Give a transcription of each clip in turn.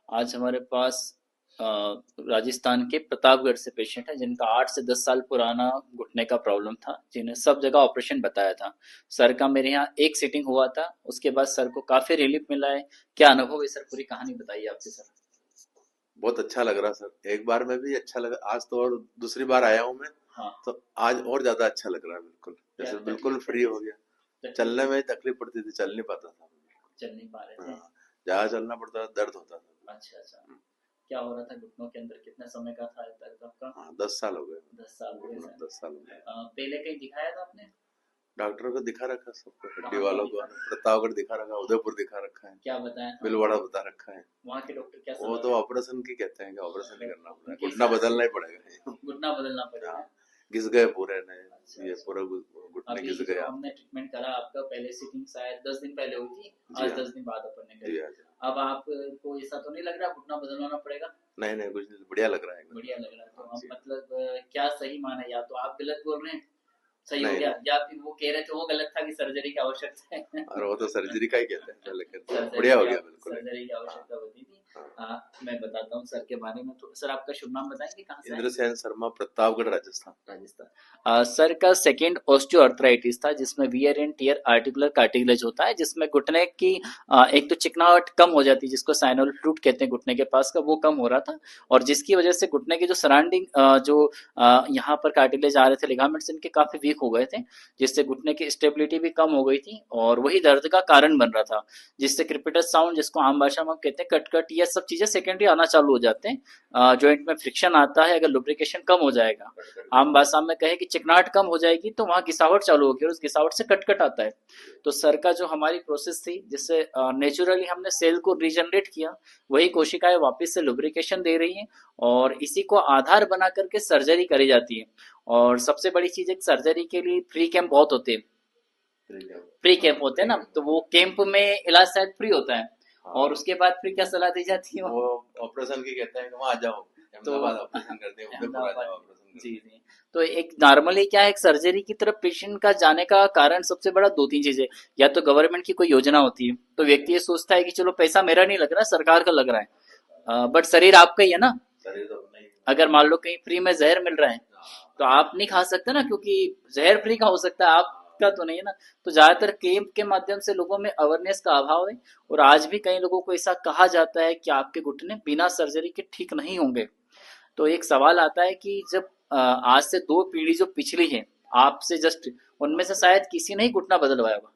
आज हमारे पास अ, राजस्थान के प्रतापगढ़ से पेशेंट है जिनका 8 से 10 साल पुराना घुटने का प्रॉब्लम था, जिन्हें सब जगह ऑपरेशन बताया था। सर का मेरे यहाँ एक सीटिंग हुआ था, उसके बाद सर को काफी रिलीफ मिला है। क्या अनुभव है सर? पूरी कहानी बताइए आपकी सर। बहुत अच्छा लग रहा सर। एक बार में भी अच्छा लगा, आज तो और दूसरी बार आया हूँ मैं। हाँ। तो आज और ज्यादा अच्छा लग रहा है, बिल्कुल क्या जैसे बिल्कुल तकलीफ फ्री हो गया। तकलीफ चलने में ही तकलीफ पड़ती थी, चल नहीं पाता था। चल नहीं पा रहे थे? हाँ, ज्यादा चलना पड़ता था, दर्द होता था। अच्छा अच्छा। क्या हो रहा था घुटनों के अंदर? कितने समय का था दर्द आपका? हाँ, 10 साल हो गए। 10 साल हो गए घुटनों सर। 10 साल हो गए। पहले कहीं दिखाया था आपने? डॉक्टरों को दिखा रखा, सबको हड्डी कहाँ कहाँ वालों को। दिखा? प्रतापगढ़ दिखा रखा, उदयपुर दिखा रखा है, क्या बताया था उन्होंने? भीलवाड़ा बता रखा है। वहाँ के डॉक्टर क्या वो सलाह तो देते ऑपरेशन की कहते हैं कि ऑपरेशन ही करना हैं? पड़ेगा, उनके घुटना हिसाब से बदलना ही पड़ेगा। घुटना बदलना हाँ, पड़ेगा। घिस गए पूरे ने। अच्छा ये अच्छा। पूरा घुटने अभी घिस जो गया। हमने ट्रीटमेंट करा आपका, पहले सिटिंग शायद 10 दिन पहले हुई थी, जी आज हाँ। 10 दिन बाद अपन ने जी करी। हाँ जी। अब आपको ऐसा तो नहीं लग रहा घुटना बदलवाना पड़ेगा? नहीं नहीं, कुछ नहीं, बढ़िया लग रहा है एकदम। बढ़िया लग रहा है तो हाँ अब जी। मतलब क्या सही माना, या तो आप गलत बोल रहे हैं सही हो नहीं गया, नहीं, या फिर वो कह रहे थे वो गलत था कि सर्जरी की आवश्यकता है। और वो तो सर्जरी का ही कहते हैं, पहले कहते हैं सर्जरी बढ़िया हो की गया बिल्कुल सर्जरी की हाँ आवश्यकता होती थी। हाँ। मैं बताता हूँ सर के बारे में। तो सर आपका शुभ नाम बताएंगे, कहाँ से आए? इंद्रसेन शर्मा, प्रतापगढ़, राजस्थान। राजस्थान। सर का सेकेंड ऑस्टियोआर्थराइटिस था, जिसमें wear and tear articular cartilage होता है, जिसमें घुटने की एक तो चिकनाहट कम हो जाती है, जिसको साइनोल फ्लूट कहते हैं घुटने के पास का, वो कम हो रहा था। और जिसकी वजह से घुटने के जो सराउंडिंग जो यहाँ पर कार्टिलेज आ रहे थे, लिगामेंट्स इनके काफी वीक हो गए थे, जिससे घुटने की स्टेबिलिटी भी कम हो गई थी और वही दर्द का कारण बन रहा था। जिससे क्रिपिटस साउंड, जिसको आम भाषा में हम कहते हैं कट कट, ये सब चीजें सेकेंडरी आना चालू हो जाते हैं। जॉइंट में फ्रिक्शन आता है, अगर लुब्रिकेशन कम हो जाएगा, आम भाषा में कहे कि चिकनाहट कम हो जाएगी, तो वहां घिसावट चालू होगी और उस घिसावट से कटकट आता है। तो सर का जो हमारी प्रोसेस थी, जिससे नेचुरली हमने सेल को रीजनरेट किया, वही कोशिकाएं वापस से लुब्रिकेशन दे रही हैं और इसी को आधार बना करके सर्जरी करी जाती है। और सबसे बड़ी चीज, एक सर्जरी के लिए फ्री कैंप बहुत होते हैं। फ्री कैंप होते हैं ना, तो वो कैंप में इलाज शायद फ्री होता है। और उसके बाद फिर क्या सलाह दी जाती है? वो ऑपरेशन की कहते हैं कि वहाँ आ जाओ, तो अहमदाबाद ऑपरेशन करते हैं, उदयपुर आ अहमदाबाद। जाओ ऑपरेशन जी करते जी। तो एक नॉर्मली क्या है, एक सर्जरी की तरफ पेशेंट का जाने का कारण सबसे बड़ा दो तीन चीजें। या तो गवर्नमेंट की कोई योजना होती है, तो व्यक्ति ये सोचता है कि चलो पैसा मेरा नहीं लग रहा, सरकार का लग रहा है। बट शरीर आपका ही है ना। हैं। शरीर तो अपना ही। अगर मान लो कहीं फ्री में जहर मिल रहा है, तो आप नहीं खा सकते ना, क्योंकि जहर फ्री का हो सकता है, आपका तो नहीं है ना। तो ज्यादातर कैंप के माध्यम से लोगों में अवेयरनेस का अभाव है। और आज भी कई लोगों को ऐसा कहा जाता है कि आपके घुटने बिना सर्जरी के ठीक नहीं होंगे। तो एक सवाल आता है कि जब आज से दो पीढ़ी जो पिछली है आपसे जस्ट, उनमें से शायद किसी ने ही घुटना बदलवाया होगा।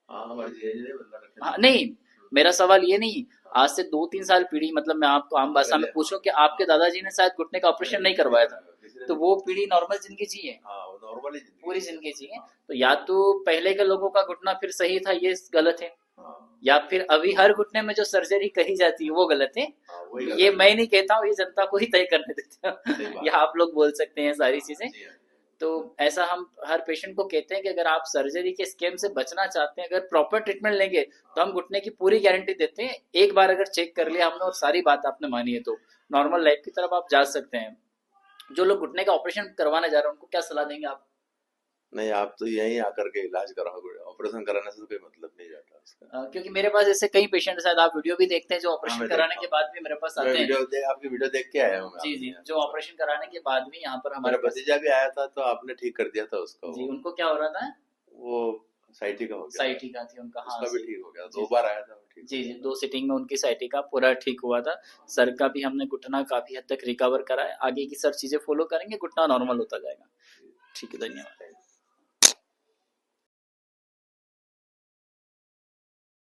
हाँ, हमारे धीरे धीरे बदला रखे हाँ थे। नहीं, मेरा सवाल ये नहीं, आज से 2-3 साल पीढ़ी, मतलब मैं आपको आम हाँ, भाषा में पहले पूछूं हाँ कि आपके हाँ। दादाजी ने शायद घुटने का ऑपरेशन नहीं नहीं नहीं करवाया था, कराया, किसी ने तो नहीं वो कराया। पीढ़ी नॉर्मल जिंदगी जी है, हाँ, वो नॉर्मली पूरी जिंदगी है। जिंदगी जी है। हाँ तो या तो पहले के लोगों का घुटना फिर सही था, ये गलत है, हाँ या फिर अभी हर घुटने में जो सर्जरी कही जाती है वो गलत है। हाँ, वही ये गलत मैं है। नहीं कहता हूँ, ये जनता को ही तय करने देते सही हैं। बात या है। आप लोग बोल सकते हैं सारी चीजें। जी हाँ। तो ऐसा हम हर पेशेंट को कहते हैं कि अगर आप सर्जरी के स्कैम से बचना चाहते हैं, अगर प्रॉपर ट्रीटमेंट लेंगे, तो हम घुटने की पूरी गारंटी देते हैं। एक बार अगर चेक कर लिया हमने और सारी बात आपने मानी है, तो नॉर्मल लाइफ की तरफ आप जा सकते हैं। जो लोग घुटने का ऑपरेशन करवाने जा रहे हैं, उनको क्या सलाह देंगे आप? नहीं, आप तो यहीं आकर के इलाज कराओगे, ऑपरेशन कराने से तो कोई मतलब नहीं जाता उसका। क्योंकि मेरे पास ऐसे कई पेशेंट, शायद आप वीडियो भी देखते हैं, जो हाँ, ऑपरेशन मैं कराने देखता के हूँ। बाद भी मेरे पास मैं आते हैं। आपकी वीडियो देख के आया हूँ मैं जी आपके जी, यहाँ जो पे। ऑपरेशन कराने के बाद भी यहाँ पर मेरा हमारे पास। भतीजा भी आया था, तो आपने ठीक कर दिया था उसका। जी, वो उनको क्या हो रहा था? वो साइटिका हो गया था। साइटिका थी उनका, हाँ उसका भी सही। ठीक हो गया, जी 2 बार आया था, वो ठीक हो जी जी, गया। 2 सिटिंग में उनकी साइटिका पूरा ठीक हुआ था। सर का भी हमने घुटना काफी हद तक रिकवर करा है, आगे की सब चीजें फॉलो करेंगे, घुटना नॉर्मल होता जाएगा। ठीक है, धन्यवाद।